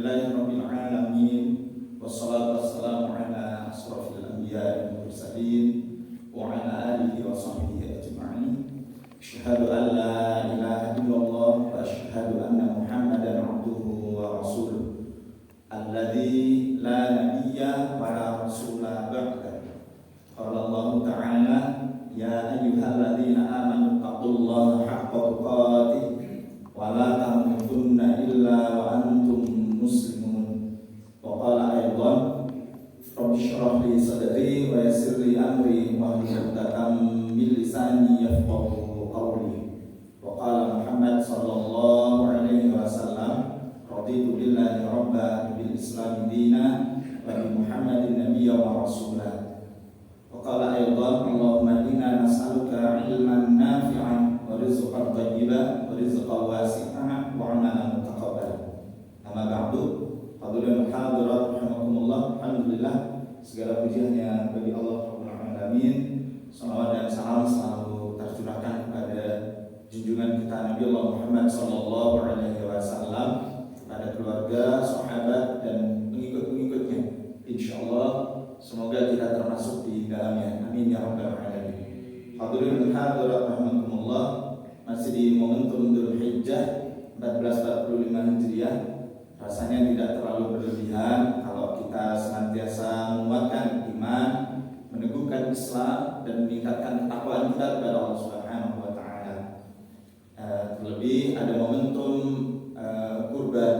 Alhamdulillahirabbil alamin wassalatu wassalamu ala asrofil anbiya'i wal mursalin wa ala alihi wa sahbihi ajma'in. Asyhadu an la ilaha illallah wa asyhadu anna Muhammadan abduhu wa rasuluh alladzi la nabiyya wa la rasula ba'da. Qala Allah ta'ala ya ayyuhalladzina amanu taqullaha haqqa tuqatih wa la tamutunna illa wa antum muslimun. Wa qala aydan rabbi shrah li sadri wa yassir li amri wa hlul 'uqdatam min lisani yafqahu qawli. Wa qala Muhammad sallallahu alaihi wasallam raditu billahi rabban bil islam dina wa bi Muhammadin nabiyya wa rasula. Wa qala aydan Allahumma inna nas'aluka ilman nafi'an wa rizqan thayyiban wa rizqan wasi'an wa 'amalan mutaqabbalan. Amma ba'du, hadirin hadirat rahimakumullah. Alhamdulillah, segala puji hanya bagi Allah Rabbul Alamin. Salawat dan salam selalu tercurahkan kepada junjungan kita Nabi Allah Muhammad sallallahu alaihi wasallam, kepada keluarga, sahabat dan pengikut-pengikutnya. Insyaallah semoga kita termasuk di dalamnya. Amin ya rabbal alamin. Hadirin hadirat rahimakumullah, masih di momentum Dzulhijjah 1445 Hijriah. Rasanya tidak terlalu berlebihan kalau kita senantiasa menguatkan iman, meneguhkan Islam dan meningkatkan ketakwaan kita kepada Allah Subhanahu wa taala. Terlebih ada momentum kurban.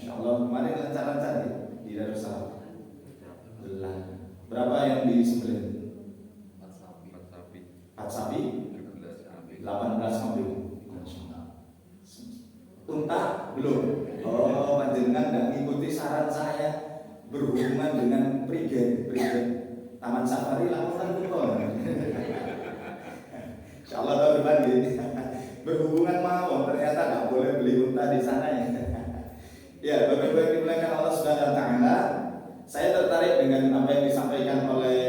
Insyaallah kemarin lancar-lancar ya di Darussalam. Berapa yang disembelih? 4 sapi. 18 kambing. Unta belum. Oh, panjenengan tidak mengikuti saran saya berhubungan dengan prigen. Taman safari lakukan betul. Insyaallah tahun depan berhubungan mawon, ternyata tidak boleh beli unta di sana ya. Ya, Bapak-bapak dimuliakan Allah Subhanahu wa taala. Saya tertarik dengan apa yang disampaikan oleh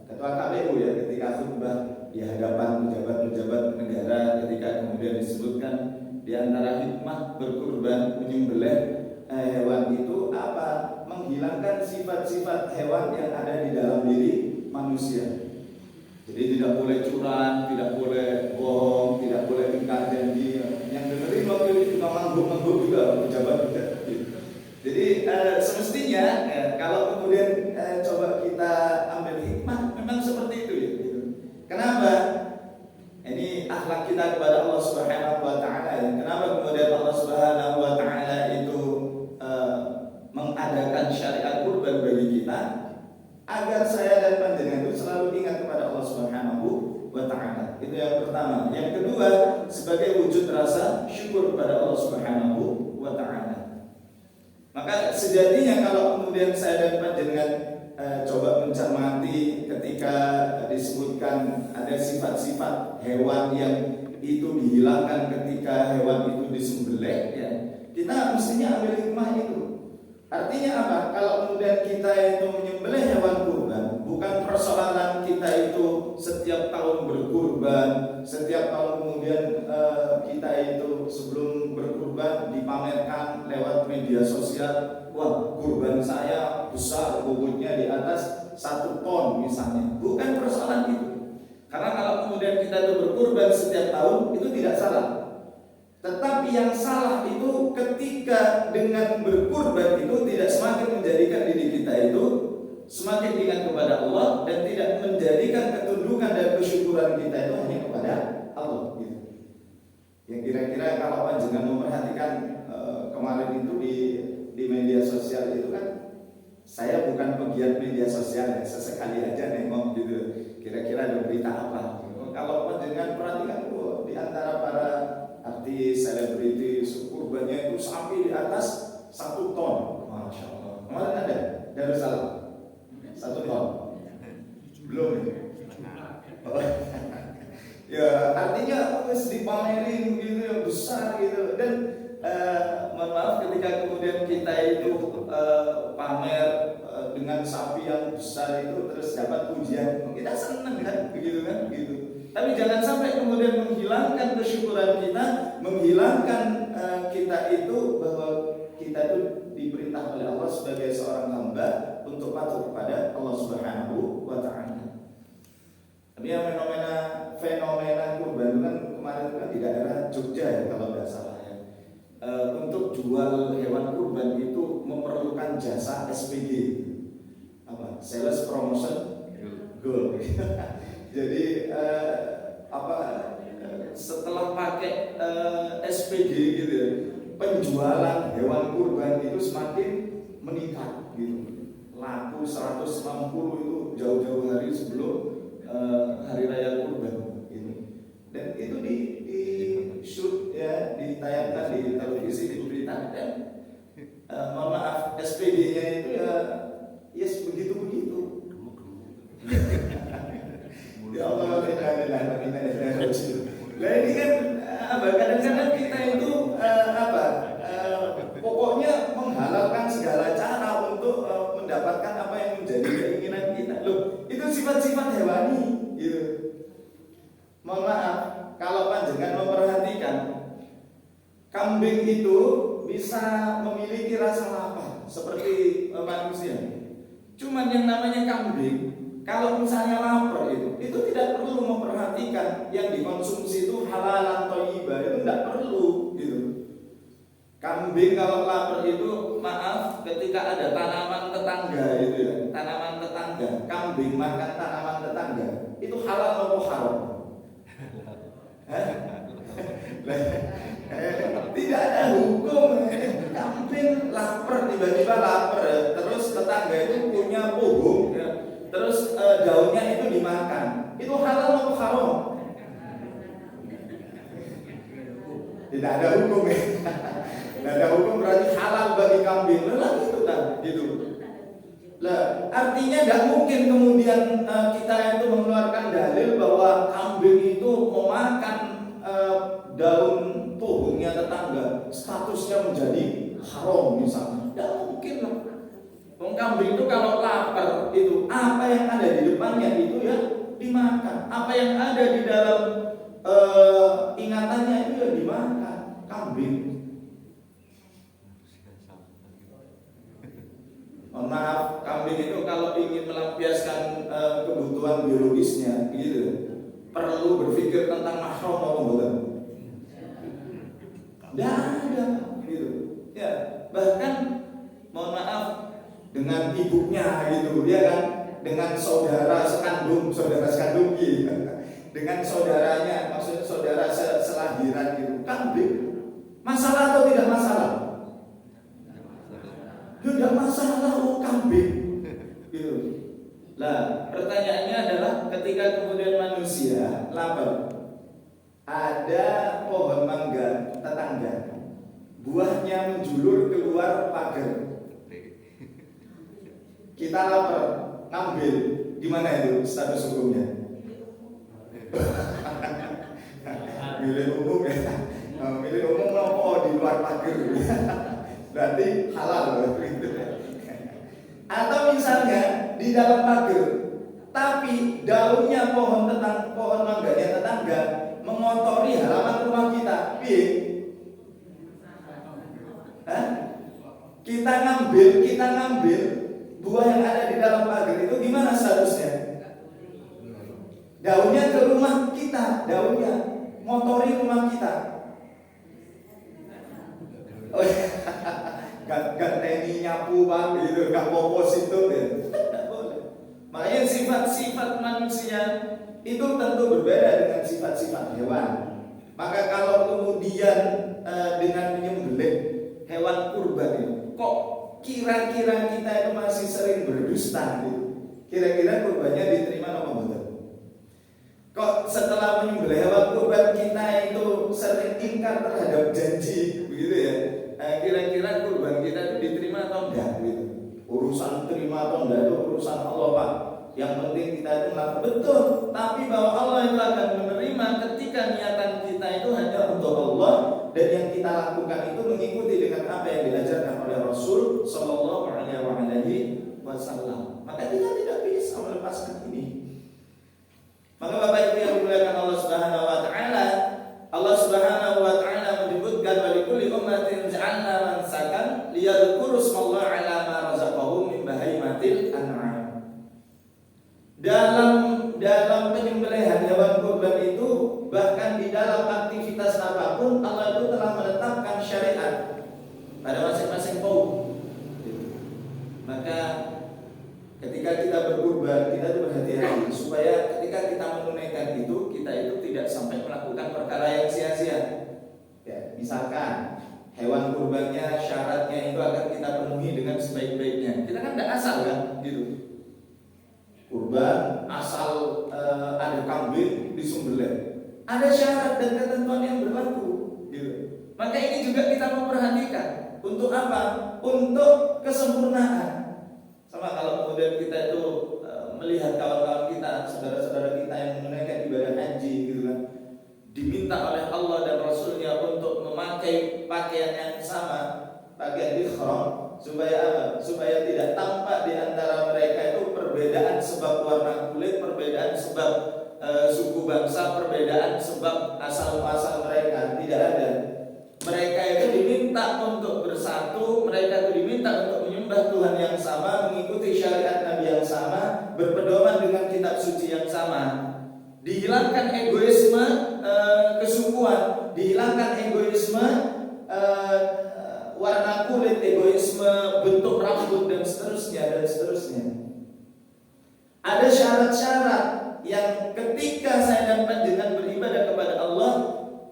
Ketua KPU ya ketika khutbah di hadapan pejabat-pejabat negara, ketika kemudian disebutkan di antara hikmah berkurban menyembelih hewan itu apa? Menghilangkan sifat-sifat hewan yang ada di dalam diri manusia. Jadi tidak boleh curang, tidak boleh bohong, tidak boleh ingkar janji. Yang dengerin waktu itu juga mangguk-mangguk juga pejabat. Jadi semestinya kalau kemudian coba kita ambil hikmah, memang seperti itu ya. Kenapa? Ini akhlak kita kepada Allah Subhanahu wa taala ya. Kenapa kemudian Allah Subhanahu wa taala itu mengadakan syariat kurban bagi kita agar saya dan panjenengan itu selalu ingat kepada Allah Subhanahu wa taala. Itu yang pertama. Yang kedua, sebagai wujud rasa syukur kepada Allah Subhanahu wa taala. Maka sejatinya kalau kemudian saya dan panjenengan coba mencermati ketika disebutkan ada sifat-sifat hewan yang itu dihilangkan ketika hewan itu disembelih ya, kita mestinya ambil hikmah itu. Artinya apa? Kalau kemudian kita itu menyembelih hewan kurban, bukan persoalan kita itu setiap tahun berkurban, setiap tahun kemudian kita itu sebelum berkurban dipamerkan lewat media sosial, wah kurban saya besar, bobotnya di atas 1 ton misalnya. Bukan persoalan itu. Karena kalau kemudian kita itu berkurban setiap tahun itu tidak salah. Tetapi yang salah itu ketika dengan berkurban itu tidak semakin menjadikan diri kita itu semakin ingat kepada Allah dan tidak menjadikan ketundukan dan kesyukuran kita itu hanya kepada Allah gitu. Yang kira-kira kalau panjenengan memperhatikan kemarin itu di media sosial itu kan, saya bukan pegiat media sosial ya, sesekali aja nengok gitu. Kira-kira ada berita apa? Kalau panjenengan perhatikan di antara para artis, selebriti, kurbannya itu sapi di atas 1 ton. Masya Allah. Kemarin ada Darussalam 1 ton. Belum ya, artinya harus dipamerin gitu yang besar gitu. Dan mohon maaf ketika kemudian kita itu pamer dengan sapi yang besar itu terus dapat pujian, kita senang kan begitu kan begitu. Tapi jangan sampai kemudian menghilangkan kesyukuran kita, menghilangkan kita itu bahwa kita itu diperintah oleh Allah sebagai seorang hamba untuk patuh kepada Allah Subhanahu wa taala. Tapi yang fenomena kurban kan kemarin kan di daerah Jogja ya kalau nggak salah ya. Untuk jual hewan kurban itu memerlukan jasa SPG, apa? Sales Promotion Goal. Jadi setelah pakai SPG gitu ya, penjualan hewan kurban itu semakin meningkat gitu. Laku 160 itu jauh-jauh hari sebelum hari raya kurban ini. Dan itu di shoot ya, ditayangkan di televisi, di berita, dan mohon maaf SPG-nya itu ya yes begitu-begitu. Ya Allah, nah ini kan kadang-kadang kita itu pokoknya menghalalkan segala cara untuk mendapatkan apa yang menjadi keinginan kita. Loh, itu sifat-sifat hewani gitu. Mohon maaf, kalau panjenengan memperhatikan, kambing itu bisa memiliki rasa lapar seperti manusia. Cuman yang namanya kambing, kalau misalnya lapar itu tidak perlu memperhatikan yang dikonsumsi itu halal atau thayyibah, itu tidak perlu gitu. Kambing kalau lapar itu, maaf, ketika ada tanaman tetangga itu ya, tanaman tetangga, kambing makan tanaman tetangga, itu halal atau haram? Tidak ada hukum. Kambing lapar, tiba-tiba lapar, terus tetangga itu punya pohon ya, terus daunnya itu dimakan, itu halal atau haram? Tidak ada hukum ya. Tidak ada hukum berarti halal bagi kambing. Lah itu kan gitu. Lah artinya tidak mungkin kemudian kita itu mengeluarkan dalil bahwa kambing itu memakan daun pohonnya tetangga statusnya menjadi haram misalnya. Tidak mungkin lah. Kambing itu kalau lapar itu apa yang ada di depannya itu ya dimakan. Apa yang ada di dalam ingatannya itu ya dimakan. Kambing. Mohon maaf, kambing itu kalau ingin melampiaskan kebutuhan biologisnya gitu, perlu berpikir tentang mahram atau bukan? Tidak ada gitu. Ya, bahkan mohon maaf dengan ibunya gitu, ya kan, dengan saudara sekandung gitu, dengan saudaranya, maksudnya saudara selahiran gitu, kambing. Masalah atau tidak masalah? Tidak masalah, kambing gitu. Nah, pertanyaannya adalah ketika kemudian manusia lapar, ada pohon mangga tetangga, buahnya menjulur keluar pagar, kita lapar, ngambil, gimana itu status hukumnya? Milih umum ya, milih umum di luar pagar. Berarti halal gitu. Atau misalnya di dalam pagar, tapi daunnya pohon mangganya tetangga mengotori halaman rumah kita. Kita ngambil buah yang ada di dalam pagar itu gimana statusnya? Daunnya ke rumah kita, daunnya ngotori rumah kita. Gak teni nyapu bang gitu, gak popos itu ya. Tidak boleh. Makanya sifat-sifat manusia itu tentu berbeda dengan sifat-sifat hewan. Maka kalau kemudian dengan menyembelih hewan kurban itu, kok kira-kira kita itu masih sering berdusta gitu. Kira-kira kurbannya diterima apa betul? Kok setelah menyembelih hewan kurban kita itu sering ingkar terhadap janji begitu ya? Kira-kira kurban kita itu diterima atau enggak gitu. Urusan terima atau enggak itu urusan Allah Pak. Yang penting kita itu melakukan betul, tapi bahwa Allah itu akan menerima ketika niatan kita itu hanya untuk Allah, dan yang kita lakukan itu mengikuti dengan apa yang diajarkan oleh Rasul Sallallahu Alaihi Wasallam. Maka kita tidak bisa melepaskan ini. Maka Bapak Ibu yang dimuliakan Allah Subhanahu Wa Taala, Allah Subhanahu Wa Taala menyebutkan walikulli ummatin ja'alna mansakan pun Allah itu telah menetapkan syariat pada masing-masing kaum. Maka ketika kita berkurban, kita itu berhati-hati supaya ketika kita menunaikan itu, kita itu tidak sampai melakukan perkara yang sia-sia. Ya, misalkan hewan kurbannya syaratnya itu akan kita penuhi dengan sebaik-baiknya. Kita kan tidak asal kan, gitu. Kurban asal ada kambing disembelih. Ada syarat dan ketentuan yang berlaku, gitu. Maka ini juga kita memperhatikan. Untuk apa? Untuk kesempurnaan. Sama kalau kemudian kita itu melihat kawan-kawan kita, saudara-saudara kita yang menunaikan ibadah haji, gitu kan, diminta oleh Allah dan Rasulnya untuk memakai pakaian yang sama, pakaian ihram, supaya apa? Supaya tidak tampak di antara mereka itu perbedaan sebab warna kulit, perbedaan sebab suku bangsa, perbedaan sebab asal-muasal mereka. Tidak ada. Mereka itu diminta untuk bersatu, mereka itu diminta untuk menyembah Tuhan yang sama, mengikuti syariat Nabi yang sama, berpedoman dengan kitab suci yang sama. Dihilangkan egoisme kesukuan, dihilangkan egoisme warna kulit, egoisme bentuk rambut dan seterusnya. Ada syarat-syarat yang ketika saya dan panjenengan beribadah kepada Allah,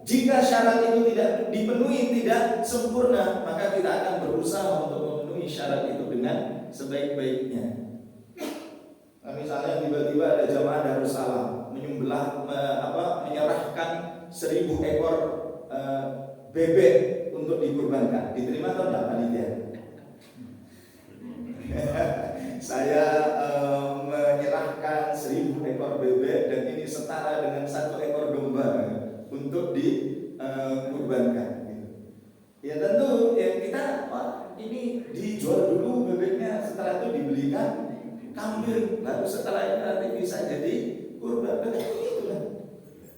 jika syarat itu tidak dipenuhi, tidak sempurna, maka kita akan berusaha untuk memenuhi syarat itu dengan sebaik-baiknya. Nah, misalnya tiba-tiba ada jamaah Darussalam menyerahkan 1000 ekor bebek untuk dikurbankan. Diterima atau tidak panitia? Saya menyerahkan 1000 ekor bebek dan ini setara dengan 1 ekor domba untuk dikurbankan. Ya tentu ya kita ini dijual dulu bebeknya, setelah itu dibelikan kambing, lalu setelah itu nanti bisa jadi kurban.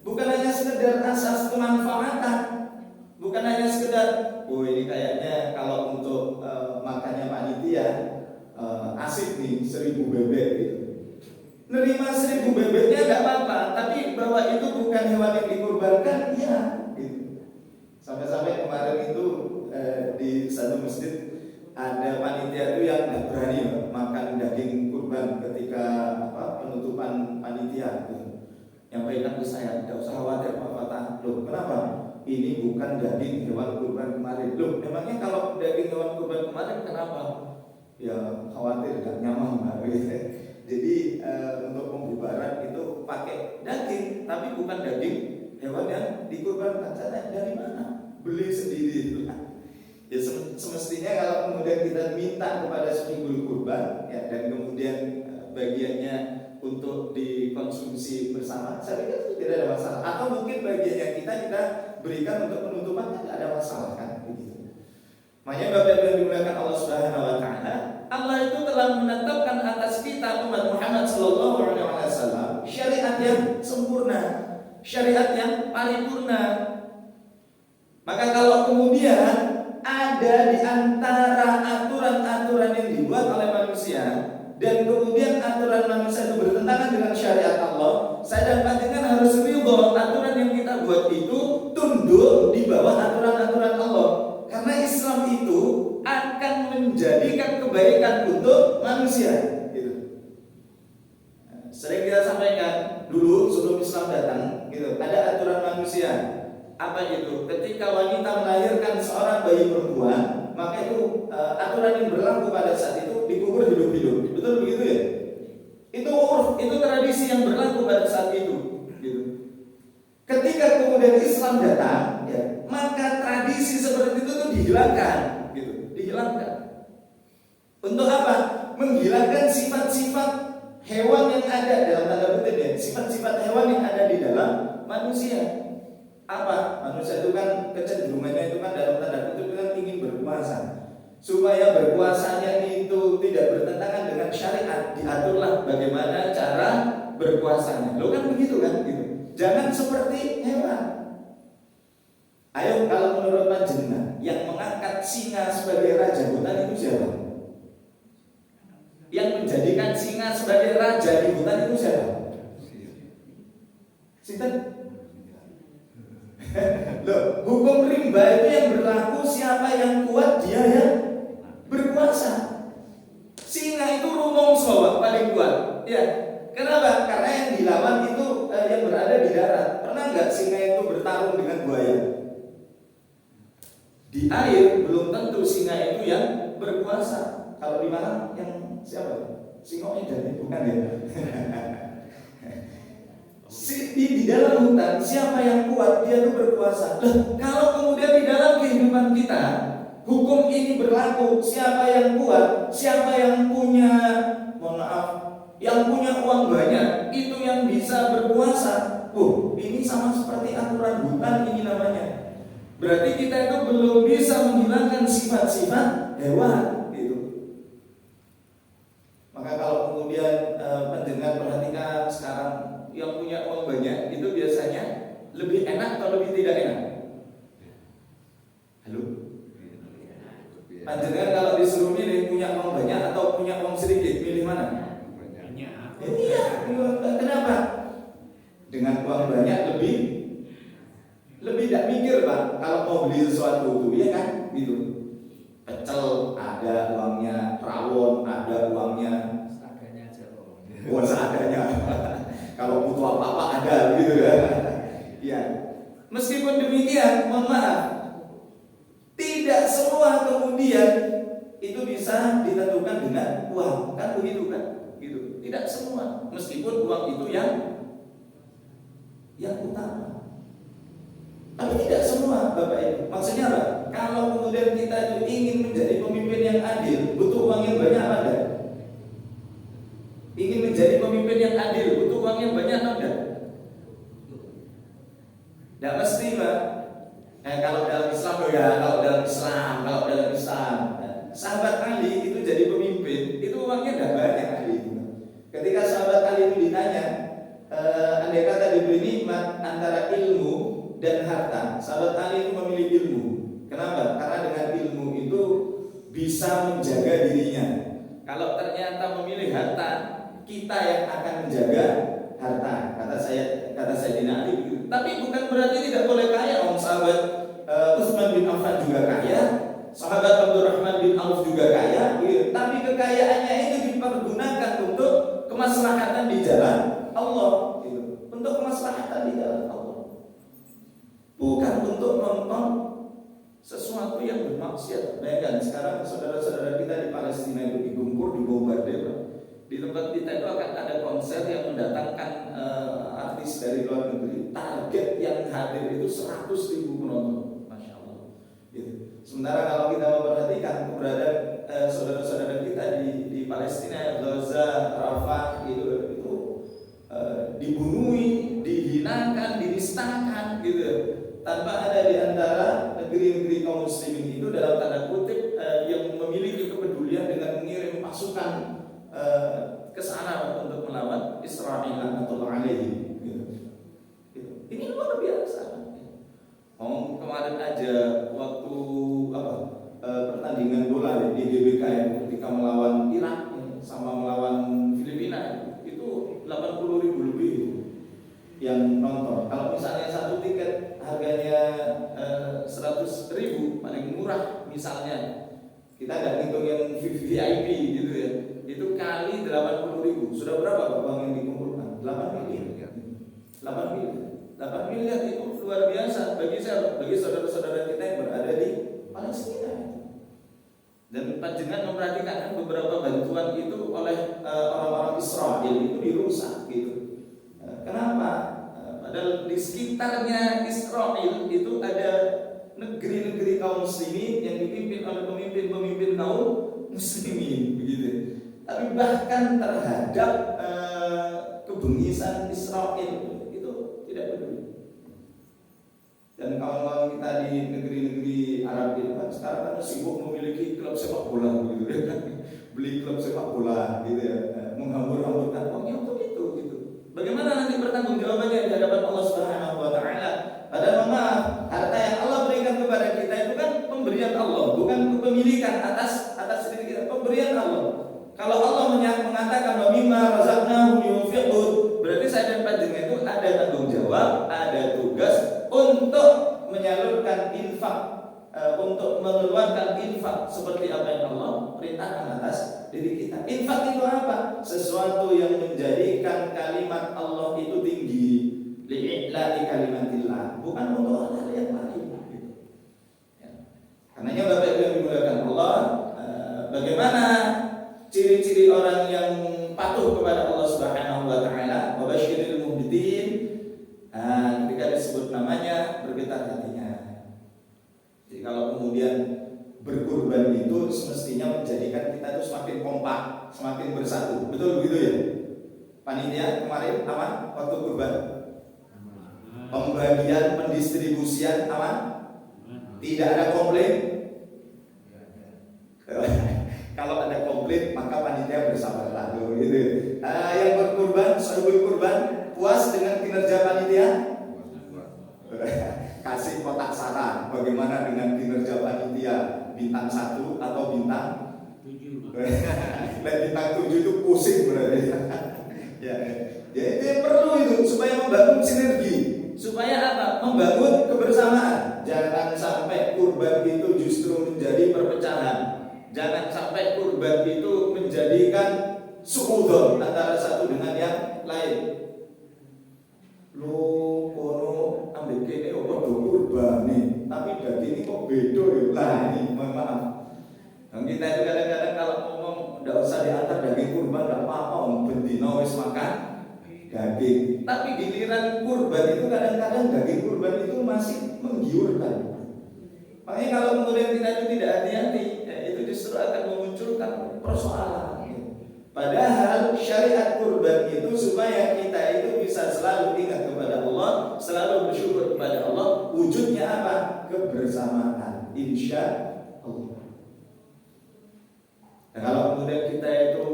Bukan hanya sekedar asas kemanfaatan, bukan hanya sekedar ini kayaknya kalau untuk makannya panitia asik nih 1000 bebek gitu. Nerima 1000 bebeknya nggak apa-apa, tapi bahwa itu bukan hewan yang dikurbankan, ya gitu. Sampai-sampai kemarin itu di satu masjid ada panitia itu yang nggak berani makan daging kurban ketika penutupan panitia gitu. Nyampaikan ke saya, tidak usah khawatir Pak Fatah. Loh, kenapa? Ini bukan daging hewan kurban kemarin. Loh, memangnya kalau daging hewan kurban kemarin kenapa? Ya khawatir gak nyaman Pak. Jadi untuk pembubaran itu pakai daging, tapi bukan daging hewan yang dikurbankan. Dari mana? Beli sendiri. Ya semestinya kalau kemudian kita minta kepada sahibul kurban, ya, dan kemudian bagiannya untuk dikonsumsi bersama, saya pikir tidak ada masalah. Atau mungkin bagiannya kita berikan untuk penutupan, tidak ada masalah kan? Begitu. Makanya Bapak yang dimuliakan Allah Subhanahu Wa Taala, Allah itu telah menetapkan atas kita umat Muhammad Sallallahu Alaihi Wasallam syariat yang sempurna, syariat yang paripurna. Maka kalau kemudian ada di antara aturan-aturan yang dibuat oleh manusia dan kemudian aturan manusia itu bertentangan dengan syariat Allah, saya dan panjenengan harus ridho aturan yang kita buat itu tunduk di bawah aturan-aturan Allah. Karena Islam itu akan menjadikan kebaikan untuk manusia. Gitu. Sering kita sampaikan dulu sebelum Islam datang, gitu, ada aturan manusia. Apa itu? Ketika wanita melahirkan seorang bayi perempuan, maka itu aturan yang berlaku pada saat itu dikubur hidup-hidup. Betul begitu ya? Itu urf, itu tradisi yang berlaku pada saat itu. Gitu. Ketika kemudian Islam datang, ya, maka tradisi seperti itu tuh dihilangkan, gitu, dihilangkan. Untuk apa? Menghilangkan sifat-sifat hewan yang ada dalam tanda kutip ya, sifat-sifat hewan yang ada di dalam manusia. Apa? Manusia itu kan kecenderungannya itu kan dalam tanda kutip kan ingin berkuasa. Supaya berkuasanya itu tidak bertentangan dengan syariat, diaturlah bagaimana cara berkuasanya. Lo kan begitu kan? Gitu. Jangan seperti hewan. Ayo kalau menurut panjenengan yang mengangkat singa sebagai raja hutan itu siapa? Yang menjadikan singa sebagai raja di hutan itu siapa? Sinten? Loh, hukum rimba itu yang berlaku siapa yang kuat dia yang berkuasa. Singa itu rumongso paling kuat. Ya, kenapa? Karena yang dilawan itu yang berada di darat. Pernah nggak singa itu bertarung dengan buaya? Di air belum tentu singa itu yang berkuasa. Kalau di mana yang siapa? Singa Medan bukan ya? Di dalam hutan siapa yang kuat dia itu berkuasa. Kalau kemudian di dalam kehidupan kita hukum ini berlaku, siapa yang kuat, siapa yang punya, mohon maaf, yang punya uang banyak itu yang bisa berkuasa. Ini sama seperti aturan hutan ini namanya. Berarti kita itu belum bisa menghilangkan sifat-sifat hewan gitu. Maka kalau kemudian pendengar perhatikan sekarang, yang punya uang banyak itu biasanya lebih enak atau lebih tidak enak? Halo? Panjenengan kalau disuruh milih punya uang banyak atau punya uang sedikit, milih mana? Banyak. Iya, kenapa? Dengan uang banyak lebih tidak mikir Pak. Kalau mau beli sesuatu itu, ya kan? Gitu. Pecel ada uangnya, rawon ada uangnya. Seadanya aja loh. Seadanya. Kalau butuh apa-apa ada, gitu ya. Ya. Meskipun demikian, mohon maaf, tidak semua kemudian itu bisa ditentukan dengan uang, kan begitu kan? Gitu. Tidak semua, meskipun uang itu yang utama. Tapi tidak semua, Bapak Ibu. Maksudnya apa? Kalau kemudian kita itu ingin menjadi pemimpin yang adil, butuh uang yang banyak apa enggak? Ingin menjadi pemimpin yang adil, butuh uang yang banyak atau enggak? Tidak mesti, Pak. Kalau dalam Islam loh ya, kalau dalam Islam, sahabat Ali itu jadi pemimpin, itu uangnya tidak banyak Ali. Ketika sahabat Ali itu ditanya, andai kata diberi nikmat antara ilmu dan harta, sahabat Ali itu memilih ilmu. Kenapa? Karena dengan ilmu itu bisa menjaga dirinya. Kalau ternyata memilih harta, kita yang akan menjaga harta. Kata Sayyidina Ali. Tapi bukan berarti tidak boleh kaya. Sahabat Utsman bin Affan juga kaya, sahabat Abdurrahman bin Auf juga kaya. Tapi kekayaannya itu dipergunakan untuk kemaslahatan di jalan Allah. Untuk kemaslahatan di jalan Allah. Bukan untuk nonton sesuatu yang bermaksiat. Bayangkan sekarang saudara-saudara kita di Palestina itu digempur, dibombardir. Di tempat kita itu akan ada konser yang mendatangkan artis dari luar negeri. Target yang hadir itu 100.000 penonton. Masya Allah. Gitu. Sementara kalau kita memperhatikan keberadaan saudara-saudara kita di Palestina, Gaza, Rafah itu dibunuhi, dihinakan, dinistakan gitu. Tanpa ada di antara negeri-negeri kaum muslimin itu dalam tanda kutip yang memiliki kepedulian dengan mengirim pasukan ke sana untuk melawan Israel atau alaihi. Ini luar biasa. Kemarin aja waktu pertandingan bola di GBK ketika melawan Irak sama melawan Filipina itu 80.000 lebih yang nonton. Kalau misalnya satu tiket harganya 100.000 paling murah misalnya, kita nggak ngitung yang VIP gitu ya, itu kali 80.000 sudah berapa uang yang dikumpulkan? 8 miliar. 8 miliar itu luar biasa bagi saudara-saudara kita yang berada di Palestina. Dan panjenengan memperhatikan kan beberapa bantuan itu oleh orang-orang Israel itu dirusak gitu. Kenapa? Padahal di sekitarnya Israel itu ada negeri-negeri kaum muslimin yang dipimpin oleh pemimpin-pemimpin kaum muslimin begitu. Tapi bahkan terhadap kebengisan Israel itu tidak peduli. Dan kawan-kawan kita di negeri-negeri Arab itu kan sekarang kan sibuk memiliki klub sepak bola gitu ya. Beli klub sepak bola gitu ya, menghambur-hamburkan uangnya untuk itu gitu. Bagaimana nanti pertanggungjawabannya di hadapan Allah Subhanahu wa taala? Padahal maaf, harta yang Allah berikan kepada kita itu kan pemberian Allah, bukan kepemilikan atas diri kita, pemberian Allah. Kalau Allah mengatakan wa mimma razaqnahum yunfiqun, berarti saya dan panjenengan itu ada tanggung jawab, ada tugas untuk menyalurkan mengeluarkan infak, untuk mengeluarkan infak seperti apa yang Allah perintahkan atas diri kita. Infak itu apa? Sesuatu yang menjadikan kalimat Allah itu tinggi, li'i'la'i kalimatillah, bukan untuk hal yang lain. Ya. Karenanya Bapak Ibu yang dimuliakan Allah, bagaimana ciri-ciri orang yang patuh kepada Allah Subhanahu wa taala? Wa basyiril muhbitin. Ketika disebut namanya bergetar hatinya. Jadi kalau kemudian berkurban itu semestinya menjadikan kita itu semakin kompak, semakin bersatu. Betul begitu ya? Panitia kemarin aman waktu kurban? Pembagian, pendistribusian aman? Tidak ada komplain? Kalau ada komplain maka panitia bersabarlah gitu. Yang berkurban, sahibul kurban puas dengan kinerja panitia? Kasih kotak saran bagaimana dengan kinerja panitia, bintang 1 atau bintang 7. Bintang 7 itu pusing berarti. Ya itu yang perlu itu supaya membangun sinergi, supaya apa? Membangun kebersamaan. Jangan sampai kurban itu justru menjadi perpecahan. Jangan sampai kurban itu menjadikan suudon antara satu dengan yang lain. Lo kono ambil kene kok kurban nih, tapi daging ini kok beda ya. Lah ini mohon maaf. Dan kita itu kadang-kadang kalau ngomong enggak usah diantar daging kurban enggak apa-apa, bendino wis makan daging. Tapi giliran kurban itu kadang-kadang daging kurban itu masih menggiurkan. Makanya kalau kemudian kita itu tidak hati-hati, ya itu justru akan memunculkan persoalan. Padahal syariat kurban itu supaya kita itu bisa selalu ingat kepada Allah, selalu bersyukur kepada Allah. Wujudnya apa? Kebersamaan, insya Allah. Nah, kalau kemudian kita itu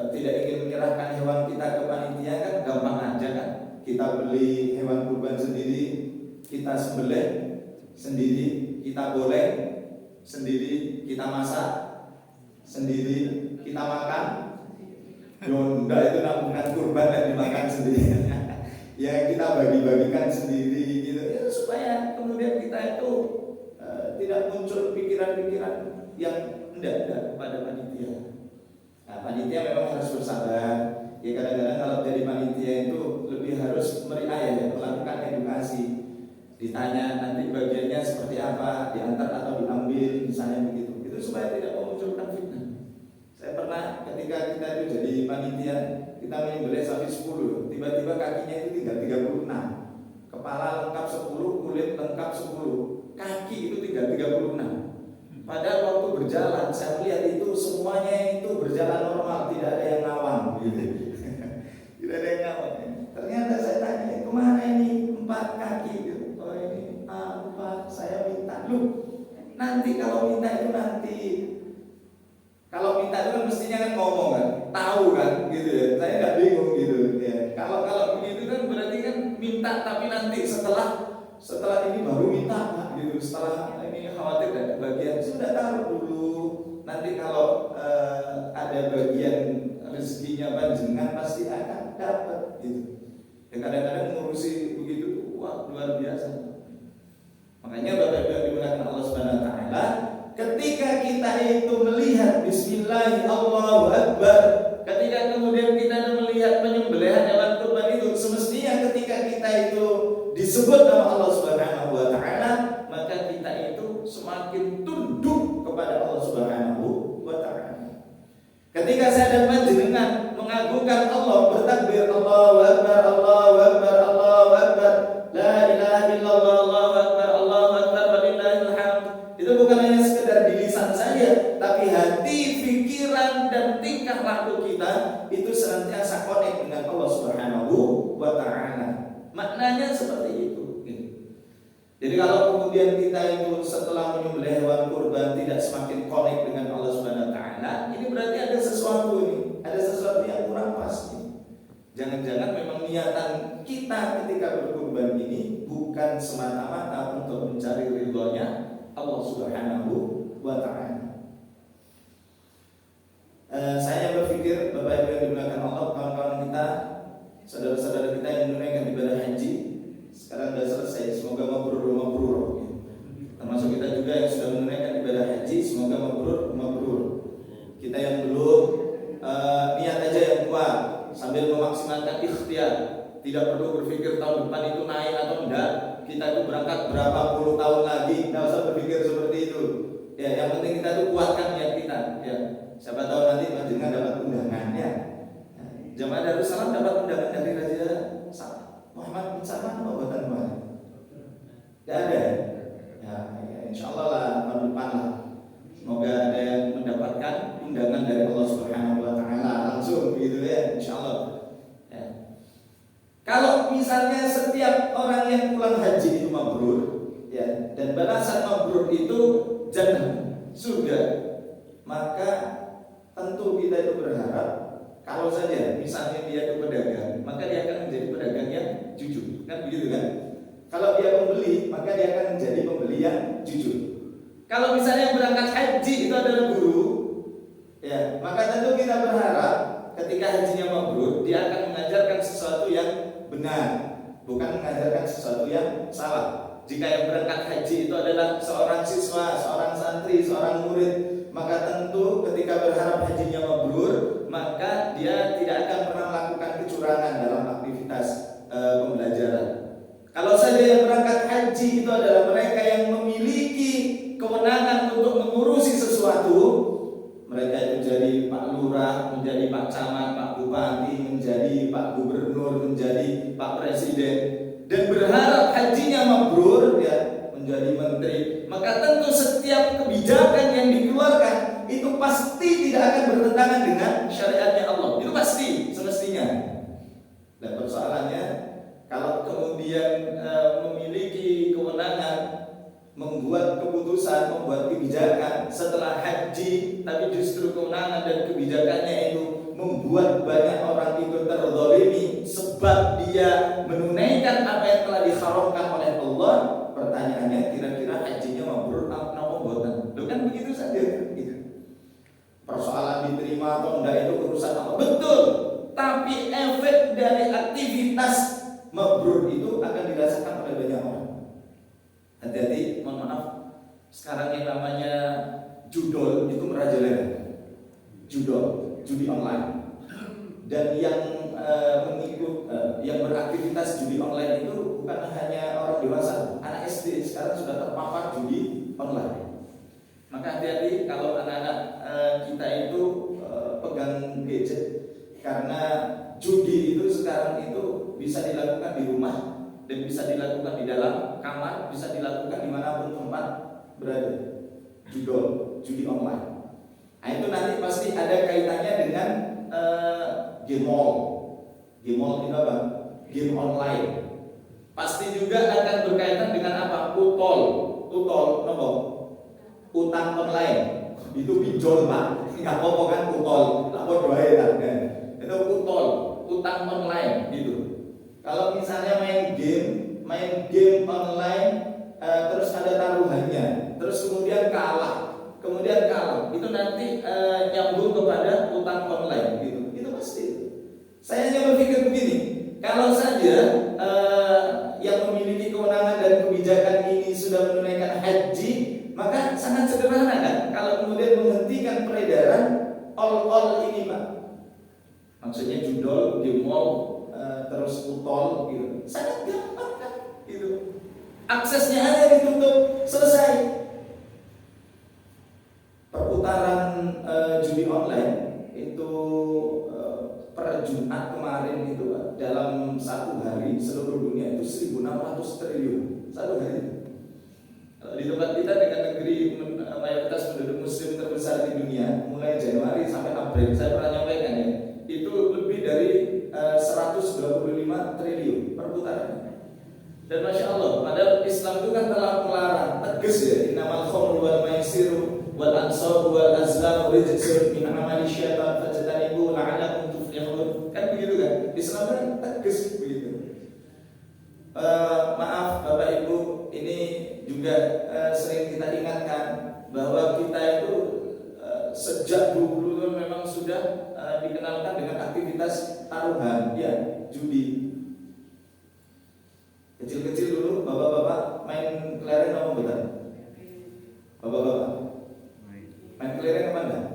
tidak ingin menyerahkan hewan kita ke panitia kan gampang aja kan. Kita beli hewan kurban sendiri, kita sembelih sendiri, kita goreng sendiri, kita masak sendiri, kita makan. Yonda itu bukan kurban yang dimakan sendiri. Ya kita bagi-bagikan sendiri gitu ya, supaya kemudian kita itu tidak muncul pikiran-pikiran yang enggak pada panitia. Nah, panitia memang harus bersabar. Ya kadang-kadang kalau jadi panitia itu lebih harus meriayah ya, melakukan edukasi. Ditanya nanti bagiannya seperti apa, diantar atau diambil misalnya begitu. Itu supaya tidak memunculkan fitnah. Saya pernah ketika kita itu jadi panitia, kita menyembelih sapi 10, tiba-tiba kakinya itu tinggal 36, kepala lengkap 10, kulit lengkap 10, kaki itu tinggal 36. Padahal waktu berjalan saya melihat itu semuanya itu berjalan normal, tidak ada yang ngawang gitu. Tidak ada yang ngawang. Ternyata saya tanya, kemana ini 4 kaki gitu. Oh ini apa? Saya minta lu. Nanti kalau minta itu nanti. Kalau minta itu kan mestinya kan ngomong kan, tahu kan, gitu ya. Saya nggak bingung gitu ya. Kalau begitu kan berarti kan minta tapi nanti setelah ini baru minta kan, gitu. Setelah ini khawatir ada bagian sudah taruh dulu. Nanti kalau ada bagian rezekinya panjenengan pasti akan dapat gitu. Ya kadang-kadang ngurusi begitu, wah luar biasa. Makanya Bapak Ibu yang dimuliakan Allah Subhanahu wa taala, ketika kita itu melihat Bismillah Allahu Akbar, ketika kemudian kita melihat penyembelihan hewan kurban itu, semestinya ketika kita itu disebut nama Allah Subhanahu wa taala, maka kita itu semakin tunduk kepada Allah Subhanahu wa taala. Ketika saya dan panjenengan mengagungkan Allah, bertakbir Allahu Akbar, Allahu Akbar, Allahu Akbar, la ilaha illallah, Allahu Akbar, Allahu Akbar, walillahil hamd. Itu bukan hanya sekedar di lisan saja, tapi hati, pikiran dan tingkah laku kita itu senantiasa connect dengan Allah Subhanahu wa taala. Maknanya seperti itu. Jadi kalau kemudian kita itu setelah menyembelih hewan kurban tidak semakin connect dengan Allah Subhanahu wa taala, ini berarti ada sesuatu ini, ada sesuatu yang kurang pas nih. Jangan-jangan memang niatan kita ketika berkurban ini bukan semata-mata untuk mencari ridhonya Allah Subhanahu wa taala. Saya berpikir Bapak Ibu yang dimuliakan Allah, kawan-kawan kita, saudara-saudara kita yang menunaikan ibadah haji sekarang sudah selesai, semoga mabrur. insya Allah lah tahun depan lah. Semoga ada yang mendapatkan undangan dari Allah Subhanahu Wa Taala langsung gitu ya, insya Allah. Ya. Kalau misalnya setiap orang yang pulang haji itu mabrur, ya, dan balasan mabrur itu jannah, surga, maka tentu kita itu berharap kalau saja misalnya dia itu pedagang, maka dia akan menjadi pedagang yang jujur, kan begitu kan? Kalau dia pembeli, maka dia akan menjadi pembeli yang jujur. Kalau misalnya berangkat haji itu adalah guru, ya, maka tentu kita berharap ketika hajinya mabrur, dia akan mengajarkan sesuatu yang benar, bukan mengajarkan sesuatu yang salah. Jika yang berangkat haji itu adalah seorang siswa, seorang santri, seorang murid, maka tentu ketika berharap hajinya mabrur, maka dia tidak akan pernah melakukan kecurangan dalam aktivitas pembelajaran. Kalau saja yang berangkat haji itu adalah mereka yang memiliki kewenangan untuk mengurusi sesuatu, mereka itu jadi Pak Lurah, menjadi Pak Camat, Pak Bupati, menjadi Pak Gubernur, menjadi Pak Presiden, dan berharap hajinya mabrur, ya, menjadi menteri, maka tentu setiap kebijakan yang dikeluarkan itu pasti tidak akan bertentangan dengan syariatnya Allah. Itu pasti semestinya. Dan persoalannya, kalau kemudian memiliki kewenangan membuat keputusan, membuat kebijakan setelah haji, tapi justru kewenangan dan kebijakannya itu membuat banyak orang itu terzalimi sebab dia menunaikan apa yang telah diharamkan oleh Allah. Pertanyaannya, kira-kira hajinya mabrur atau boten? Loh, kan begitu saja gitu. Persoalan diterima atau enggak itu urusan Allah, betul, tapi efek dari aktivitas mabrur itu akan dirasakan oleh banyak orang. Hati-hati, mohon maaf, sekarang yang namanya judol itu merajalela. Judol, judi online. Dan yang yang beraktivitas judi online itu bukan hanya orang dewasa, anak SD sekarang sudah terpapar judi online. Maka hati-hati kalau anak-anak kita itu pegang gadget, karena judi itu sekarang itu bisa dilakukan di rumah dan bisa dilakukan di dalam kamar, bisa dilakukan dimanapun tempat berada. Judol, judi online. Nah, itu nanti pasti ada kaitannya dengan game mall. Game mall itu apa? Game online. Pasti juga akan berkaitan dengan apa? Utol, apa? Utang online. Itu pinjol, Pak. Enggak apa-apa kan utol. Apa doae kan? Itu utol, utang online gitu. Kalau misalnya main game online, terus ada taruhannya, terus kemudian kalah, itu nanti nyambung kepada utang online gitu. Itu pasti. Saya hanya berpikir begini, kalau saja yang memiliki kewenangan dan kebijakan ini sudah menunaikan haji, maka sangat sederhana kan? Kalau kemudian menghentikan peredaran all ini, Pak. Maksudnya judol, game mall, terus utol gitu. Sangat gampang kan gitu. Aksesnya aja ditutup, selesai. Perputaran judi online itu per Jumat kemarin itu, dalam satu hari seluruh dunia itu 1.600 triliun satu hari. Di tempat kita dengan negeri mayoritas penduduk muslim terbesar di dunia, mulai Januari sampai April, saya pernah nyampaikan ya, itu lebih dari 125 triliun perputaran. Dan Masya Allah, padahal Islam itu kan telah melarang, tegas ya, innamal khamru wal maisiru wal ansab wal azlam rijsun min amali syaitan fajtanibu la'allakum tuflihun. Kan begitu kan? Islam kan tegas begitu. Maaf Bapak Ibu, ini juga sering kita ingatkan bahwa kita itu sejak dulu memang sudah dikenalkan dengan aktivitas taruhan, ya, judi. Kecil-kecil dulu bapak-bapak main kelereng apa betul? Bapak-bapak main kelereng apa enggak?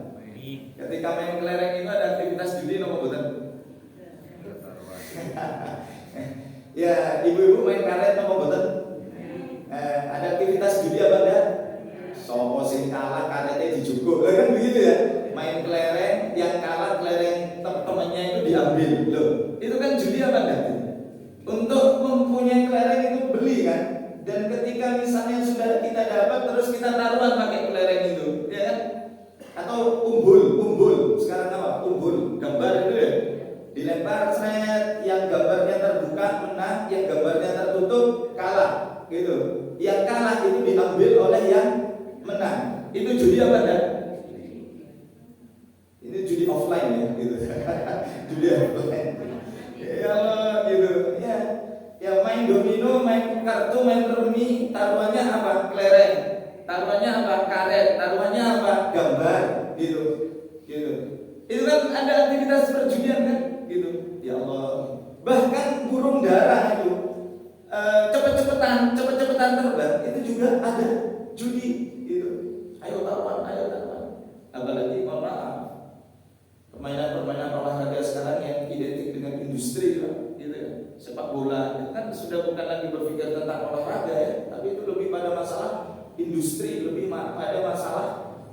Ketika main kelereng itu ada aktivitas judi apa betul? Ya, ibu-ibu main karet apa betul? Ada aktivitas judi apa enggak? Sopo sing kalah karetnya dijuguk, kan begitu ya? Main kelereng, yang kalah kelereng temannya itu diambil, loh. Itu kan judi apa enggak? Untuk mempunyai kelereng itu beli kan? Dan ketika misalnya sudah kita dapat terus kita taruhan pakai kelereng itu, ya kan? Atau umbul, sekarang apa? Umbul, gambar itu ya, dilempar seret, yang gambarnya terbuka menang, yang gambarnya tertutup kalah, gitu. Yang kalah itu diambil oleh yang menang. Itu judi apa enggak? Ini judi offline ya, gitu. Judi offline. Ya gitu, ya. Ya main domino, main kartu, main remi, taruhannya apa? Kelereng. Taruhannya apa? Karet. Taruhannya apa? Gambar, gitu. Gitu. Itu kan ada aktivitas perjudian kan? Gitu. Ya Allah. Bahkan burung dara itu cepet-cepetan terbang itu juga ada judi gitu. Ayo taruhan. Apalagi mohon maaf, permainan olahraga sekarang yang identik dengan industri lah, gitu ya. Sepak bola itu kan sudah bukan lagi berpikir tentang olahraga ya, tapi itu lebih pada masalah industri, lebih pada masalah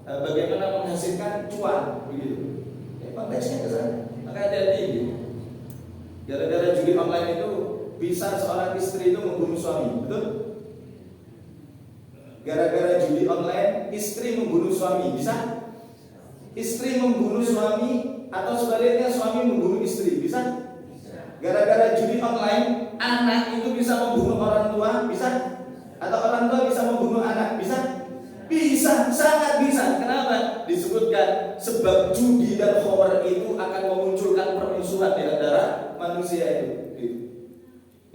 bagaimana menghasilkan cuan begitu. Ya, konteksnya ke sana. Maka hati-hati gitu. Gara-gara judi online itu bisa seorang istri itu membunuh suami, betul? Gara-gara judi online istri membunuh suami, bisa? Istri membunuh suami atau sebaliknya suami membunuh istri, bisa? Gara-gara judi online anak itu bisa membunuh orang tua, bisa? Atau orang tua bisa membunuh anak, bisa? Bisa, sangat bisa. Kenapa? Disebutkan sebab judi dan khamr itu akan memunculkan permusuhan di antara manusia itu.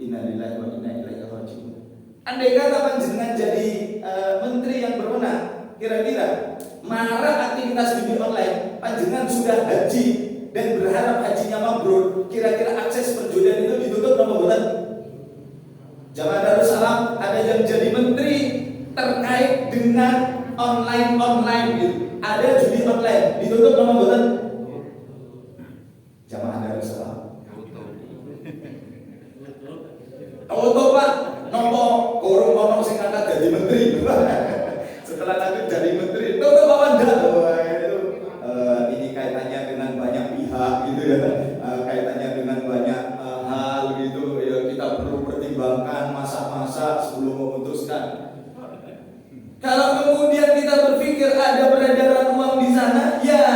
Innalillahi wa inna ilaihi raji'un. Andai kata panjenengan jadi menteri yang berwenang, kira-kira marah aktivitas judi online, panjenengan sudah haji dan berharap hajinya mabrur, kira-kira akses perjudian itu ditutup apa bukan? Jamaah Darussalam ada yang jadi menteri terkait dengan online gitu. Ada judi online, ditutup apa bukan? Jamaah Darussalam. Auto Pak, nopo korong ono sing angkat jadi menteri. Setelah nanti jadi menteri, tutup apa enggak? Ini kaitannya dengan banyak pihak gitu ya, kaitannya dengan banyak hal gitu ya, kita perlu pertimbangkan masa-masa sebelum memutuskan. Kalau kemudian kita berpikir ada peredaran uang di sana, ya,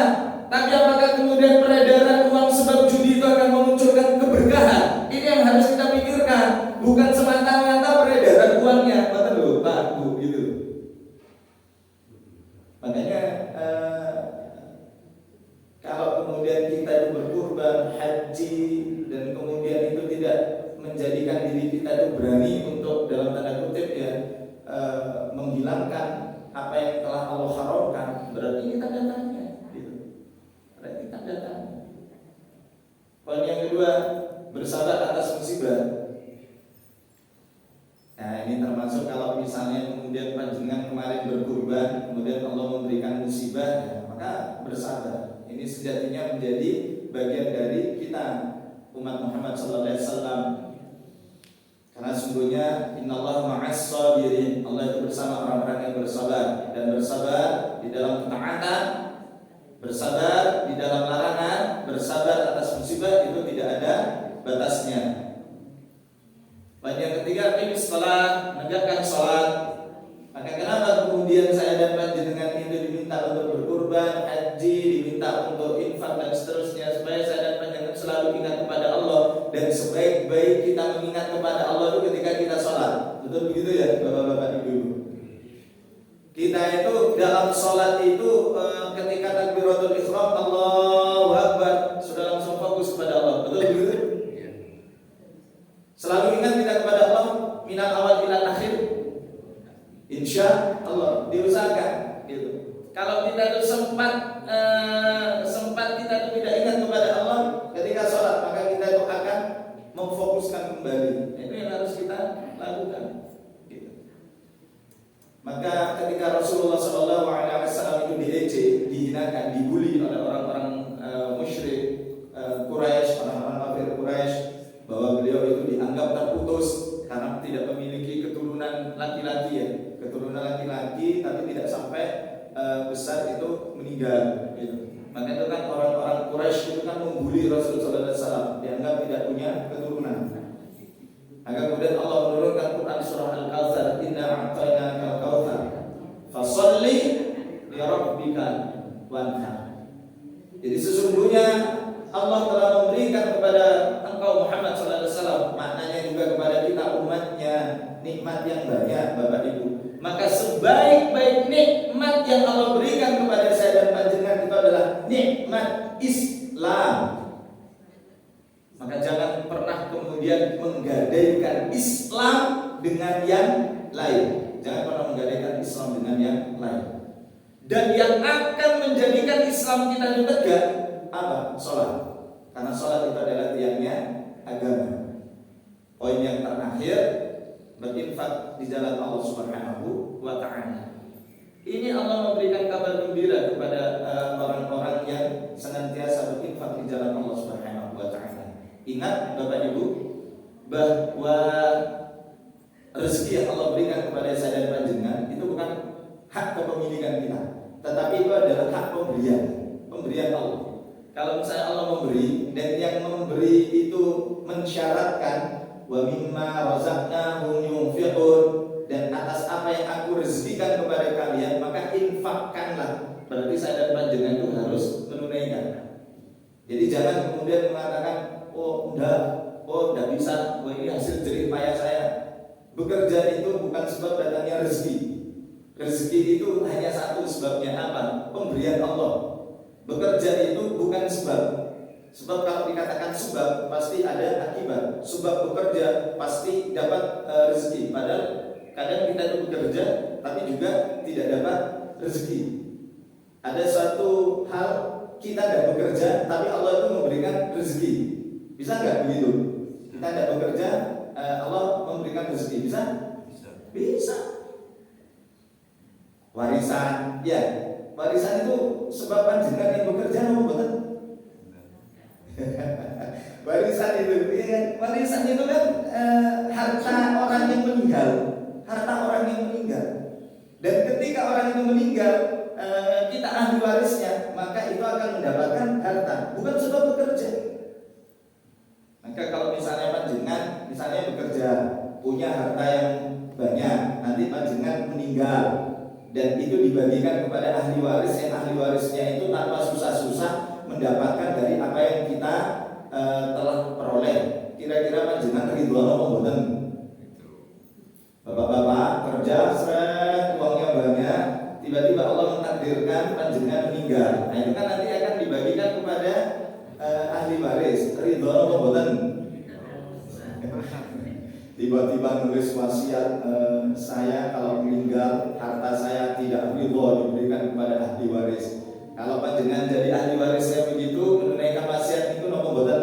tapi apakah kemudian peredaran uang sebab judi itu akan memunculkan keberkahan? Ini yang harus kita pikirkan, bukan semata-mata peredaran uangnya, betul Pak Bu gitu. Makanya kalau kemudian kita itu berkurban haji dan kemudian itu tidak menjadikan diri kita itu berani untuk dalam tanda kutip ya menghilangkan apa yang telah Allah haramkan, berarti ini tanda tanya gitu. Berarti tanda tanya. Poin yang kedua, bersabar atas musibah. Nah ini termasuk kalau misalnya kemudian panjenengan kemarin berkurban, kemudian Allah memberikan musibah, ya, maka bersabar. Ini sejatinya menjadi bagian dari kita umat Muhammad SAW. Karena sungguhnya innallaha ma'as sabirin, Allah itu bersama orang-orang yang bersabar. Dan bersabar di dalam ketaatan, bersabar di dalam larangan, bersabar atas musibah itu tidak ada batasnya. Poin yang ketiga, sholat, menegakkan sholat. Maka kenapa kemudian saya dan panjenengan itu diminta untuk berkurban, haji, diminta untuk infak dan seterusnya, supaya saya dan panjenengan selalu ingat kepada Allah, dan sebaik-baik kita mengingat kepada Allah itu ketika kita sholat. Betul begitu ya Bapak-bapak Ibu-ibu? Kita itu dalam sholat itu ketika takbiratul ihram Allahu Akbar sudah langsung fokus kepada Allah. Betul begitu? Selalu ingat kita kepada Allah minal awal ilal akhir. Insya Allah diusahakan gitu. Kalau kita itu sempat kita itu tidak ingat kepada Allah ketika sholat, maka kita itu akan memfokuskan kembali. Itu yang harus kita lakukan gitu. Maka ketika Rasulullah SAW itu diejek, dihinakan, dibully oleh orang-orang musyrik Quraisy, orang-orang kafir Quraisy, bahwa beliau itu dianggap terputus karena tidak memiliki keturunan laki-laki ya, keturunan laki-laki tapi tidak sampai besar itu meninggal gitu. Maka itu kan orang-orang Quraisy itu kan membuli Rasulullah SAW, dianggap tidak punya keturunan. Maka kemudian Allah menurunkan Quran surah Al-Kautsar, inna a'tainakal kautsar Fasholli li rabbika wanhar. Jadi sesungguhnya Allah telah memberikan kepada engkau Muhammad sallallahu alaihi wasallam, maknanya juga kepada kita umatnya, nikmat yang banyak Bapak Ibu. Maka sebaik-baik nikmat yang Allah berikan kepada saya dan panjenengan itu adalah nikmat Islam. Maka jangan pernah kemudian menggadaikan Islam dengan yang lain. Jangan pernah menggadaikan Islam dengan yang lain. Dan yang akan menjadikan Islam kita itu tegak apa? Sholat. Karena sholat itu adalah tiangnya agama. Poin yang terakhir, berinfak di jalan Allah Subhanahu wa Ta'ala. Ini Allah memberikan kabar gembira kepada orang-orang yang senantiasa berinfak di jalan Allah Subhanahu wa Ta'ala. Ingat Bapak Ibu bahwa rezeki yang Allah berikan kepada saya dan panjenengan itu bukan hak kepemilikan kita, tetapi itu adalah hak pemberian Allah. Kalau misalnya Allah memberi dan yang memberi itu mensyaratkan wa mimma razaqnahum yunfiqun, dan atas apa yang aku rezekikan kepada kalian maka infakkanlah. Berarti saya dan panjenengan itu harus menunaikan. Jadi jangan kemudian mengatakan oh enggak bisa, ini hasil jerih payah saya. Bekerja itu bukan sebab datangnya rezeki. Rezeki itu hanya satu sebabnya apa? Pemberian Allah. Bekerja itu bukan sebab. Sebab kalau dikatakan sebab pasti ada akibat. Sebab bekerja pasti dapat rezeki. Padahal kadang kita itu bekerja tapi juga tidak dapat rezeki. Ada suatu hal kita tidak bekerja tapi Allah itu memberikan rezeki. Bisa nggak begitu? Kita tidak bekerja, Allah memberikan rezeki. Bisa? Bisa. Warisan, ya. Warisan itu sebab panjenengan yang bekerja, betul? Warisan itu, ya, warisan itu kan harta orang yang meninggal, Dan ketika orang itu meninggal, kita ahli warisnya, maka itu akan mendapatkan harta, bukan sebab bekerja. Maka kalau misalnya panjenengan bekerja, punya harta yang banyak, nanti panjenengan meninggal dan itu dibagikan kepada ahli waris, yang ahli warisnya itu tanpa susah-susah mendapatkan dari apa yang kita telah peroleh. Kira-kira panjenengan ridho apa mboten? Bapak-bapak kerja, uangnya banyak, tiba-tiba Allah mentakdirkan panjenengan meninggal. Nah itu kan nanti akan dibagikan kepada ahli waris. Ridho apa mboten? Tiba-tiba nulis wasiat, saya kalau meninggal harta saya tidak ridho diberikan kepada ahli waris. Kalau panjenengan jadi ahli waris saya begitu, menunaikan wasiat itu nopo mboten?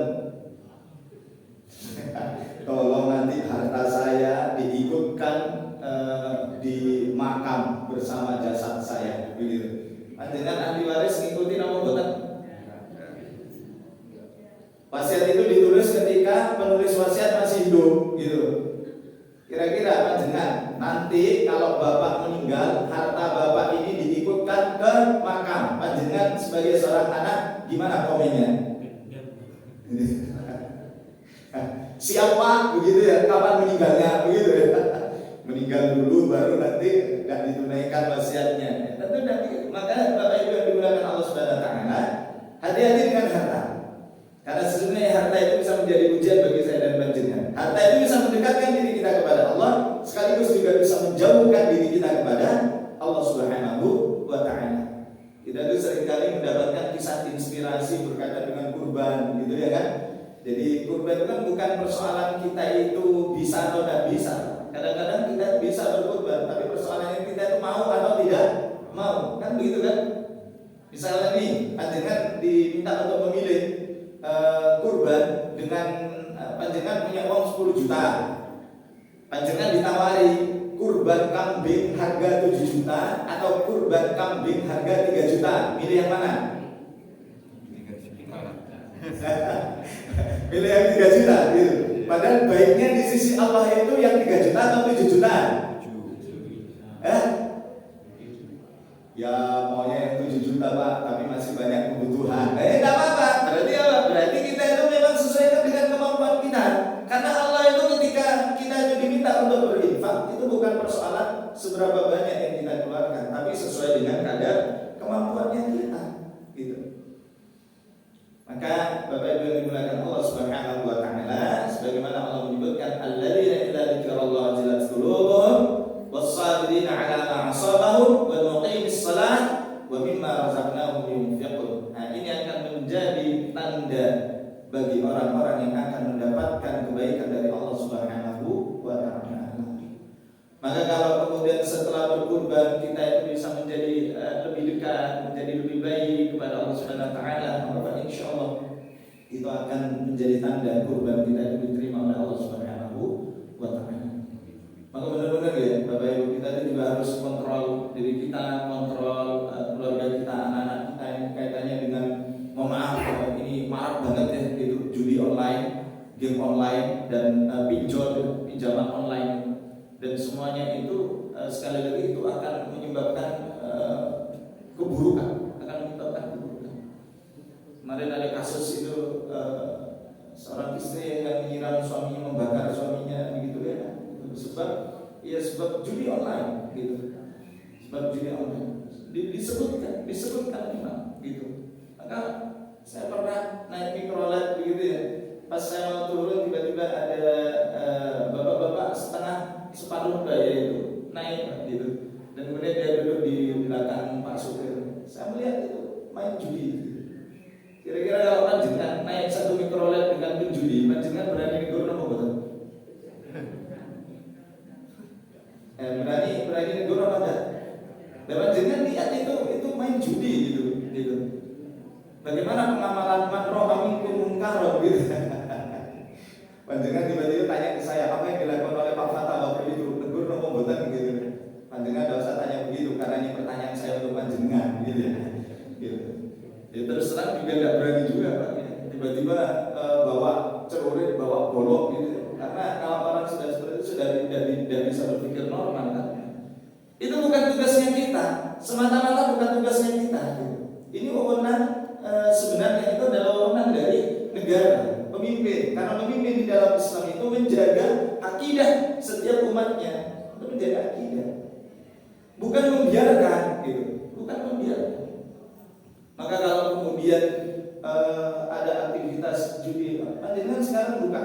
Tolong nanti harta saya diikutkan di makam bersama jasad saya, begitu. Panjenengan ahli waris ngikuti nopo mboten? Wasiat itu ditulis ketika penulis wasiat masih hidup, gitu. Kira-kira panjenengan nanti kalau bapak meninggal, harta bapak ini diikutkan ke makam. Panjenengan sebagai seorang anak, gimana komennya? Siapa begitu ya? Kapan meninggalnya, begitu ya? Meninggal dulu baru nanti tidak ditunaikan wasiatnya. Tentu nanti, maka Bapak Ibu yang dimuliakan Allah Subhanahu wa Ta'ala, hati-hati dengan harta. Karena sesungguhnya harta itu bisa menjadi ujian bagi saya dan panjenengan. Harta itu bisa mendekatkan diri kita kepada Allah, sekaligus juga bisa menjauhkan diri kita kepada Allah Subhanahu wa Ta'ala. Kita itu seringkali mendapatkan kisah inspirasi berkaitan dengan kurban, gitu ya kan? Jadi kurban itu kan bukan persoalan kita itu bisa atau tidak bisa. Kadang-kadang kita bisa berkurban, tapi persoalannya kita itu mau atau tidak mau, kan begitu kan? Misalnya nih, panjenengan diminta untuk memilih kurban dengan panjenengan punya uang 10 juta. Panjenengan ditawari kurban kambing harga 7 juta atau kurban kambing harga 3 juta. Milih yang mana? Milih yang 3 juta gitu. Padahal baiknya di sisi Allah itu yang 3 juta atau 7 juta? Ya maunya yang 7 juta Pak, tapi masih banyak kebutuhan. Tidak apa-apa, berarti apa? Berarti kita itu memang sesuaikan dengan kemampuan kita. Karena Allah itu ketika kita itu diminta untuk berinfak, itu bukan persoalan seberapa banyak yang kita keluarkan, tapi sesuai dengan kadar kemampuannya kita, gitu. Maka Bapak Ibu yang dimuliakan Allah Subhanahu wa taala, sebagaimana Allah menyebutkan alladzina idza dzikrallahu wajilat qulubuhum was-sabirina 'ala ma asabahum wa muqimis shalah wa mimma razaqnahum yunfiqun. Nah, ini akan menjadi tanda bagi orang-orang yang akan mendapatkan kebaikan dari Allah Subhanahu wa taala. Maka kalau kemudian setelah berkurban kita itu bisa menjadi lebih dekat, menjadi lebih baik kepada Allah Subhanahu wa taala, maka insyaallah itu akan menjadi tanda kurban kita itu diterima oleh Allah Subhanahu wa taala. Maka benar-benar ya Bapak Ibu, kita itu juga harus kontrol diri kita, kontrol keluarga kita, anak-anak kita yang kaitannya dengan mohon maaf ini marak banget ya itu judi online, game online dan pinjaman online. Dan semuanya itu sekali lagi itu akan menyebabkan keburukan, Kemarin ada kasus itu seorang istri yang menyiram suaminya, membakar suaminya, begitu ya. Sebab judi online, gitu. Sebab judi online disebutkan memang, gitu. Maka saya pernah naik mikrolet begitu ya. Pas saya mau turun tiba-tiba ada bapak-bapak separuh daya itu naik gitu, dan kemudian dia duduk di belakang Pak supir. Saya melihat itu main judi. Kira-kira kalau panjenengan naik satu mikrolet dengan penjudi, panjenengan berani negur apa betul? Berani negur apa enggak? Dan panjenengan lihat itu main judi gitu. Bagaimana pengamalan man roha minkum munkar gitu. Panjenengan tiba-tiba tanya ke saya, apa yang dilakukan oleh Pak Fatah waktu itu? Negur nopo mboten gitu. Panjenengan enggak usah tanya begitu, karena ini pertanyaan saya untuk panjenengan gitu ya. Gitu. Ya terus terang juga enggak berani juga Pak ya. Tiba-tiba bawa celurit, bawa golok gitu. Karena kalau orang sudah seperti itu sudah tidak bisa berpikir normal kan. Itu bukan tugasnya kita, semata-mata bukan tugasnya kita. Gitu. Ini wewenang sebenarnya itu adalah wewenang dari negara, pemimpin. Karena pemimpin di dalam Islam itu menjaga akidah setiap umatnya, itu menjaga akidah, bukan membiarkan, gitu, bukan membiarkan. Maka kalau kemudian ada aktivitas judi, panjenengan sekarang buka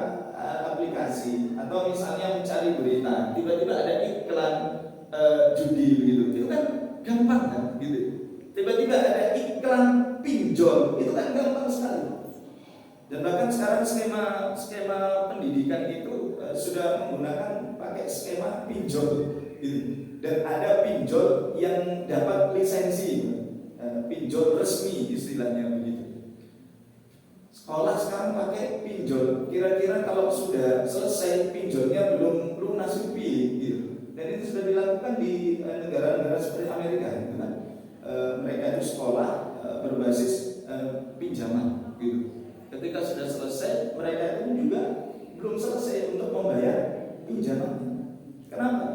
aplikasi atau misalnya mencari berita, tiba-tiba ada iklan judi begitu, itu kan gampang kan, gitu. Tiba-tiba ada iklan pinjol, itu kan gampang sekali. Dan bahkan sekarang skema pendidikan itu sudah menggunakan pakai skema pinjol, gitu. Dan ada pinjol yang dapat lisensi, pinjol resmi istilahnya begitu. Sekolah sekarang pakai pinjol. Kira-kira kalau sudah selesai pinjolnya belum lunas gitu. Dan itu sudah dilakukan di negara-negara seperti Amerika, gitu kan. Mereka itu sekolah berbasis pinjaman gitu. Ketika sudah selesai, mereka itu juga belum selesai untuk membayar pinjaman. Kenapa?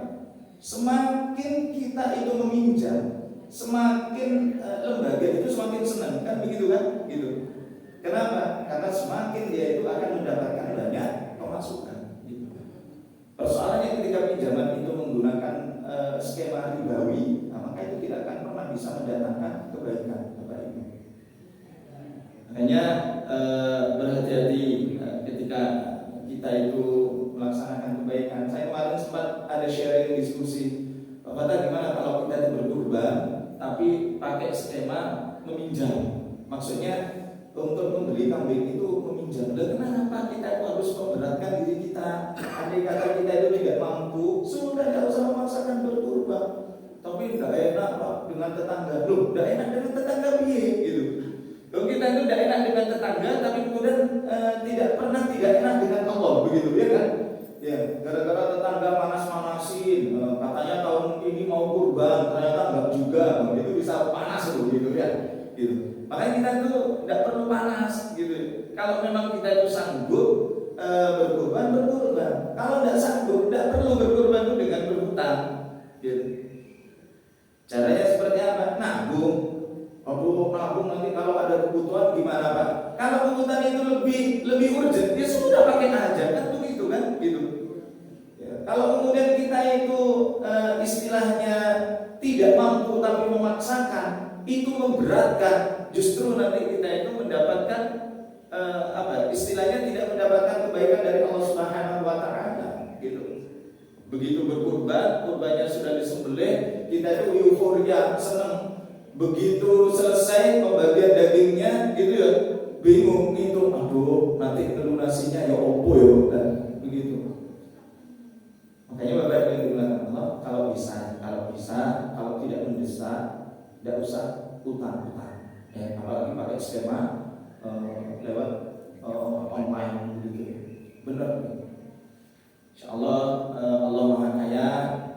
Semakin kita itu meminjam, semakin lembaga itu semakin senang, kan begitu kan? Gitu. Kenapa? Karena semakin dia itu akan mendapatkan banyak pemasukan. Gitu. Persoalannya ketika pinjaman itu menggunakan skema ribawi, maka itu tidak akan pernah bisa mendatangkan kebaikan. Makanya berhati-hati ketika kita itu melaksanakan kebaikan. Saya kemarin sempat ada sharing diskusi, Pak Fatah, gimana kalau kita itu berkurban tapi pakai skema meminjam? Maksudnya untuk membeli kambing itu meminjam. Dan kenapa kita itu harus memberatkan diri kita? Andai kata kita itu tidak mampu, sudah tidak usah memaksakan berkurban. Tapi tidak enak Pak dengan tetangga. Loh, tidak enak dengan tetangga piye gitu. Loh, kita itu tidak enak dengan tetangga, tapi kemudian tidak pernah tidak enak dengan Allah, begitu ya kan? Ya, gara-gara tetangga panas-panasin, katanya tahun ini mau kurban, ternyata enggak juga, begitu bisa panas loh, gitu ya, gitu. Makanya kita itu tidak perlu panas, gitu. Kalau memang kita itu sanggup berkurban. Kalau tidak sanggup, tidak perlu berkurban itu dengan berhutang, gitu. Caranya seperti apa? Nabung. Nabung nanti kalau ada kebutuhan gimana Pak? Kalau kebutuhan itu lebih urgent, ya sudah pakai aja kan begitu kan, gitu. Ya. Kalau kemudian kita itu istilahnya tidak mampu tapi memaksa itu memberatkan. Justru nanti kita itu mendapatkan istilahnya tidak mendapatkan kebaikan dari Allah Subhanahu wa taala gitu. Begitu berkurban, kurbannya sudah disembelih, kita itu euforia, senang. Begitu selesai pembagian dagingnya gitu ya, bingung itu, aduh nanti lunasinya ya opo ya, dan begitu. Makanya Bapak yang dibilang Allah, kalau bisa, kalau tidak mendesak, tidak usah utang-utang. Ya, apalagi pakai skema lewat online gitu. Benar. Insyaallah Allah Maha Kaya,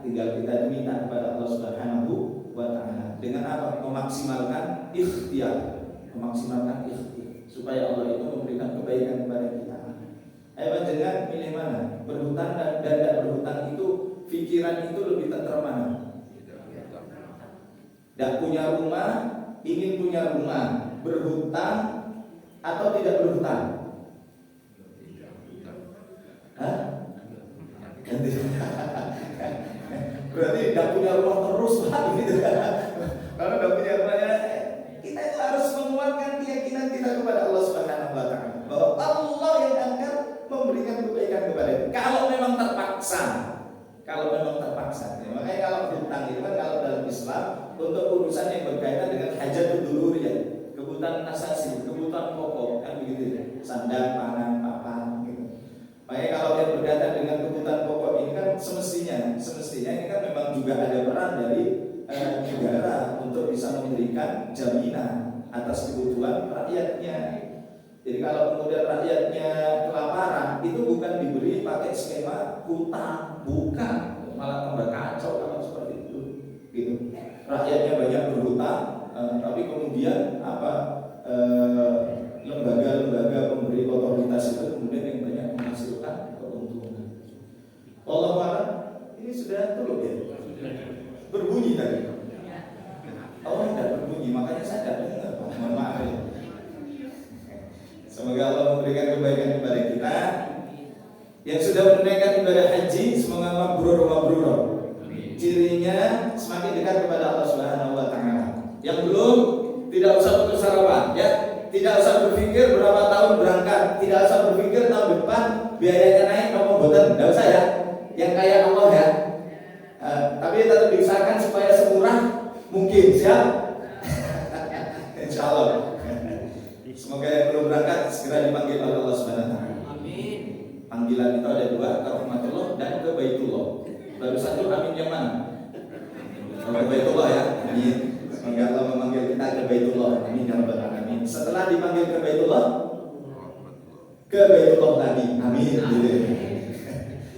tinggal kita minta kepada Allah Subhanahu wa taala. Dengan apa? Memaksimalkan ikhtiar supaya Allah itu memberikan kebaikan kepada kita. Ayo panjenengan milih mana? Berhutang dan tidak berhutang itu, pikiran itu lebih tenteram mana? Tidak punya rumah, ingin punya rumah, berhutang atau tidak berhutang? Hah? Berarti tidak punya rumah terus Pak gitu kan? Kalau tidak punya rumahnya, kita itu harus menguatkan keyakinan kita kepada Allah Subhanahu wa taala bahwa Allah yang akan memberikan kebaikan kepada kita. Kalau memang terpaksa. Ya, makanya kalau hutang itu kan kalau dalam Islam untuk urusan yang berkaitan dengan hajat dururiyah, kebutuhan asasi, kebutuhan pokok kan begitu ya. Sandang, pangan, papan gitu. Makanya kalau yang berkaitan dengan kebutuhan pokok ini kan semestinya ini kan memang juga ada peran dari negara untuk bisa memberikan jaminan atas kebutuhan rakyatnya. Jadi kalau kemudian rakyatnya kelaparan, itu bukan diberi pakai skema hutang, bukan, malah tambah kacau kalau seperti itu. Gitu. Rakyatnya banyak berhutang, tapi kemudian lembaga-lembaga pemberi otoritas itu kemudian yang banyak menghasilkan keuntungan. Allah ini sudah turun ya? Berbunyi tadi. Oh tidak berbunyi, makanya saya tidak dengar. Mohon maaf ya. Semoga Allah memberikan kebaikan kepada kita. Yang sudah menunaikan ibadah haji, semoga mabrur. Cirinya semakin dekat kepada Allah Subhanahu wa taala. Yang belum, tidak usah putus harapan ya. Tidak usah berpikir berapa tahun berangkat, tidak usah berpikir tahun depan biayanya naik apa boten, tidak usah ya. Yang kaya Allah ya. Tapi tetap diusahakan supaya semurah mungkin, siap? Insyaallah. Semoga yang belum berangkat segera dipanggil oleh Allah Subhanahu wa taala. Amin. Panggilan itu ada dua, ke rahmatullah dan ke baitullah. Baru satu amin yang mana? Ke baitullah ya. Amin. Semoga Allah memanggil kita ke baitullah. Amin ya rabbal alamin. Setelah dipanggil ke baitullah lagi. Amin.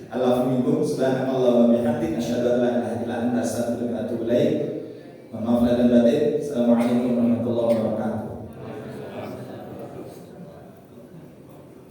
Alhamdulillah subhanallah wa bihamdihi asyhadu an la ilaha illa anta astaghfiruka wa atubu ilaik. Maaf lahir dan batin. Assalamualaikum.